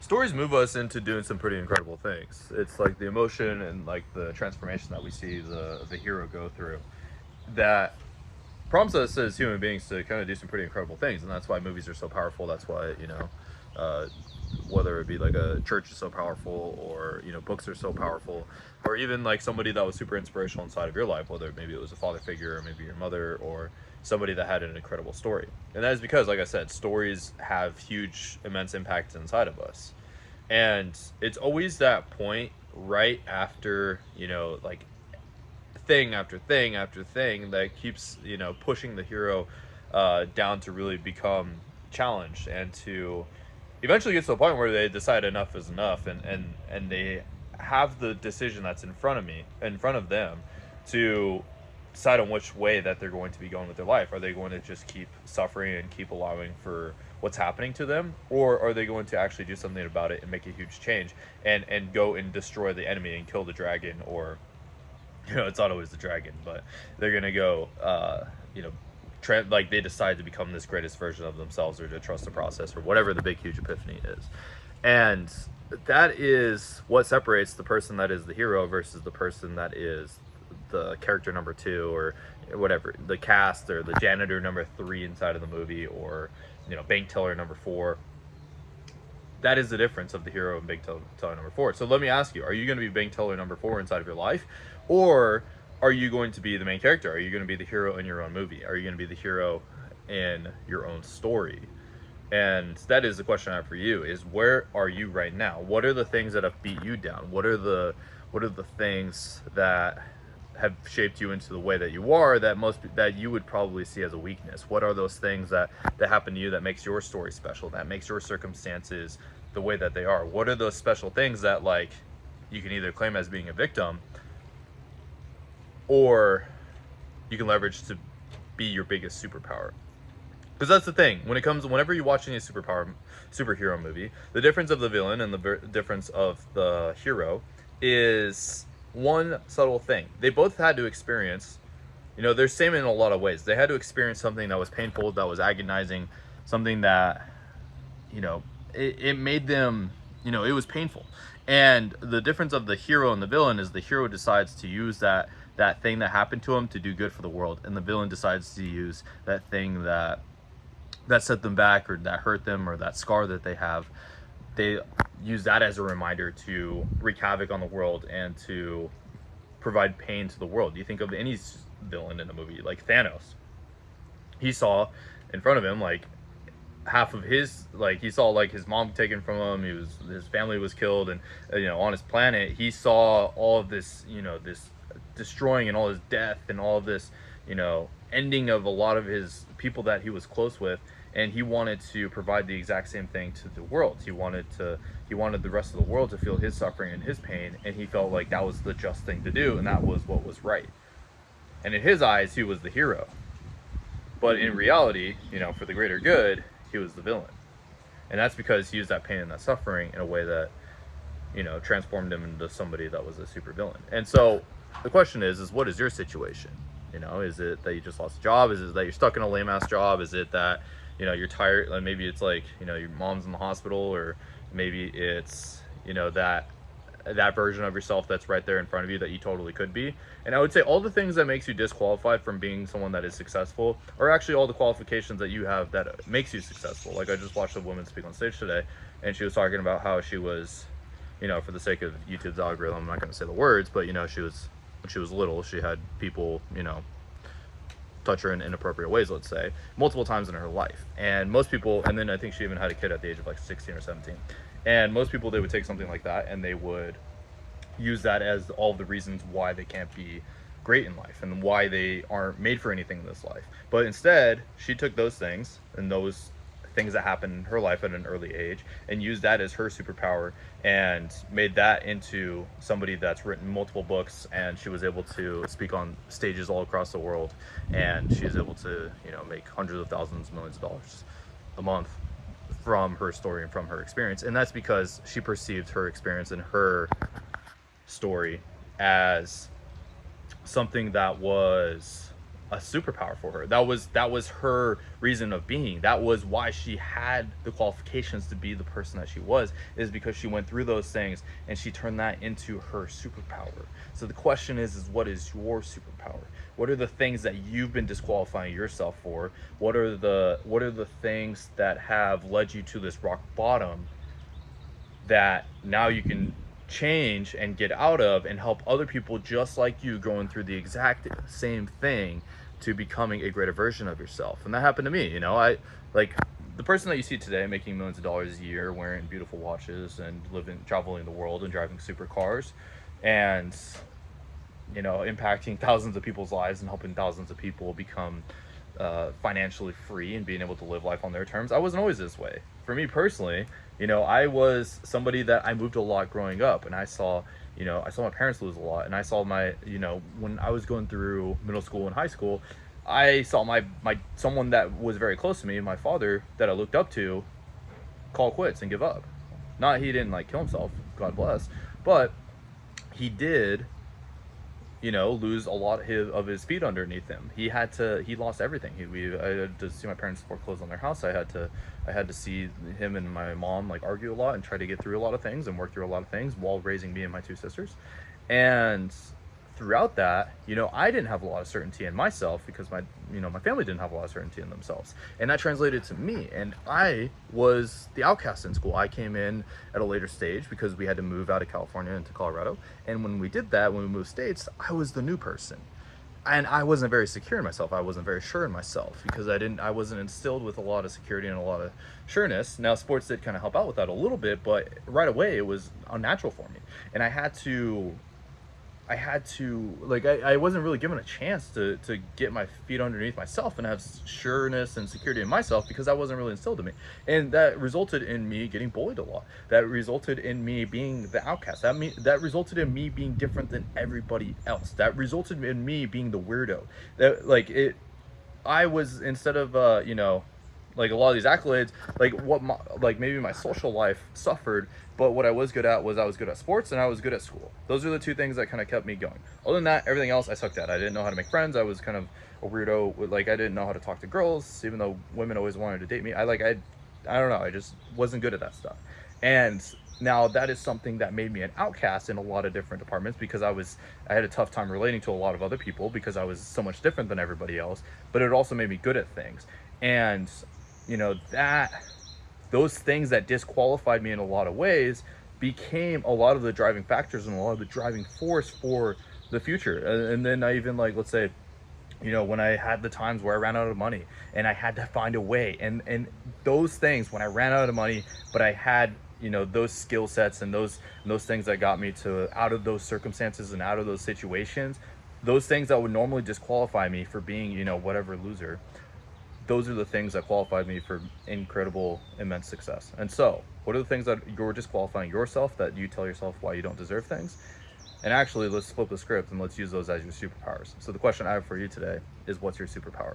stories move us into doing some pretty incredible things. It's like the emotion and like the transformation that we see the hero go through that prompts us as human beings to kind of do some pretty incredible things, and that's why movies are so powerful. That's why uh, whether it be like a church is so powerful, or books are so powerful, or even like somebody that was super inspirational inside of your life, whether maybe it was a father figure, or maybe your mother, or somebody that had an incredible story. And that is because, like I said, stories have huge, immense impacts inside of us. And it's always that point right after, like thing after thing after thing that keeps, pushing the hero down to really become challenged, and to eventually get to the point where they decide enough is enough, and they have the decision that's in front of them, to decide on which way that they're going to be going with their life. Are they going to just keep suffering and keep allowing for what's happening to them, or are they going to actually do something about it and make a huge change, and go and destroy the enemy and kill the dragon? Or it's not always the dragon, but they're gonna go like they decide to become this greatest version of themselves, or to trust the process, or whatever the big huge epiphany is. And that is what separates the person that is the hero versus the person that is the character number 2, or whatever, the cast, or the janitor number 3 inside of the movie, or bank teller number 4. That is the difference of the hero and bank teller number 4. So let me ask you, are you going to be bank teller number 4 inside of your life, or are you going to be the main character? Are you going to be the hero in your own movie? Are you going to be the hero in your own story? And that is the question I have for you, is where are you right now? What are the things that have beat you down? What are the things that have shaped you into the way that you are, that you would probably see as a weakness? What are those things that happen to you that makes your story special, that makes your circumstances the way that they are? What are those special things that, like, you can either claim as being a victim, or you can leverage to be your biggest superpower? Because that's the thing, whenever you watch any superhero movie, the difference of the villain and the difference of the hero is one subtle thing. They both had to experience, they're same in a lot of ways. They had to experience something that was painful, that was agonizing, something that, it made them, it was painful. And the difference of the hero and the villain is the hero decides to use that thing that happened to him to do good for the world, and the villain decides to use that thing that set them back, or that hurt them, or that scar that they have. They use that as a reminder to wreak havoc on the world and to provide pain to the world. You think of any villain in a movie, like Thanos. He saw in front of him, like, half of his, like, he saw, like, his mom taken from him. His family was killed, and on his planet, he saw all of this, this destroying, and all his death, and all of this, ending of a lot of his people that he was close with. And he wanted to provide the exact same thing to the world. He wanted the rest of the world to feel his suffering and his pain, and he felt like that was the just thing to do, and that was what was right. And in his eyes, he was the hero. But in reality, for the greater good, he was the villain. And that's because he used that pain and that suffering in a way that, transformed him into somebody that was a super villain. And so the question is what is your situation? Is it that you just lost a job? Is it that you're stuck in a lame ass job? Is it that you're tired? Like, maybe it's like, your mom's in the hospital, or maybe it's, that version of yourself that's right there in front of you that you totally could be. And I would say all the things that makes you disqualified from being someone that is successful are actually all the qualifications that you have that makes you successful. Like, I just watched a woman speak on stage today, and she was talking about how she was, for the sake of YouTube's algorithm, I'm not going to say the words, but when she was little, she had people, touch her in inappropriate ways, let's say, multiple times in her life. And most people, and then I think she even had a kid at the age of like 16 or 17. And most people, they would take something like that and they would use that as all the reasons why they can't be great in life and why they aren't made for anything in this life. But instead, she took those things and those things that happened in her life at an early age and used that as her superpower, and made that into somebody that's written multiple books, and she was able to speak on stages all across the world, and she was able to make hundreds of thousands, millions of dollars a month from her story and from her experience. And that's because she perceived her experience and her story as something that was a superpower for her. That was her reason of being. That was why she had the qualifications to be the person that she was, is because she went through those things and she turned that into her superpower. So the question is what is your superpower? What are the things that you've been disqualifying yourself for? What are the things that have led you to this rock bottom that now you can change and get out of and help other people just like you going through the exact same thing to becoming a greater version of yourself. And that happened to me. I like the person that you see today making millions of dollars a year, wearing beautiful watches and living traveling the world and driving supercars and impacting thousands of people's lives and helping thousands of people become financially free and being able to live life on their terms. I wasn't always this way. For me personally, I was somebody that I moved a lot growing up, and I saw my parents lose a lot, and I saw when I was going through middle school and high school, I saw my someone that was very close to me, my father that I looked up to, call quits and give up. Not he didn't kill himself, God bless, but he did lose a lot of his feet underneath him. He lost everything. I had to see my parents foreclose on their house. I had to see him and my mom argue a lot and try to get through a lot of things and work through a lot of things while raising me and my two sisters. And throughout that, I didn't have a lot of certainty in myself because my family didn't have a lot of certainty in themselves. And that translated to me. And I was the outcast in school. I came in at a later stage because we had to move out of California into Colorado. And when we did that, when we moved states, I was the new person. And I wasn't very secure in myself. I wasn't very sure in myself because I wasn't instilled with a lot of security and a lot of sureness. Now, sports did kind of help out with that a little bit, but right away it was unnatural for me. And I had to I wasn't really given a chance to get my feet underneath myself and have sureness and security in myself because that wasn't really instilled in me. And that resulted in me getting bullied a lot. That resulted in me being the outcast. That resulted in me being different than everybody else. That resulted in me being the weirdo. I was, instead of a lot of these accolades, maybe my social life suffered, but what I was good at was I was good at sports and I was good at school. Those are the two things that kind of kept me going. Other than that, everything else I sucked at. I didn't know how to make friends. I was kind of a weirdo. I didn't know how to talk to girls, even though women always wanted to date me. I don't know. I just wasn't good at that stuff. And now that is something that made me an outcast in a lot of different departments because I had a tough time relating to a lot of other people because I was so much different than everybody else, but it also made me good at things. And those things that disqualified me in a lot of ways became a lot of the driving factors and a lot of the driving force for the future. And then I even let's say, when I had the times where I ran out of money and I had to find a way, and those things, when I ran out of money, but I had those skill sets and those things that got me to out of those circumstances and out of those situations, those things that would normally disqualify me for being whatever loser, those are the things that qualified me for incredible, immense success. And so, what are the things that you're disqualifying yourself, that you tell yourself why you don't deserve things? And actually, let's flip the script and let's use those as your superpowers. So the question I have for you today is, what's your superpower?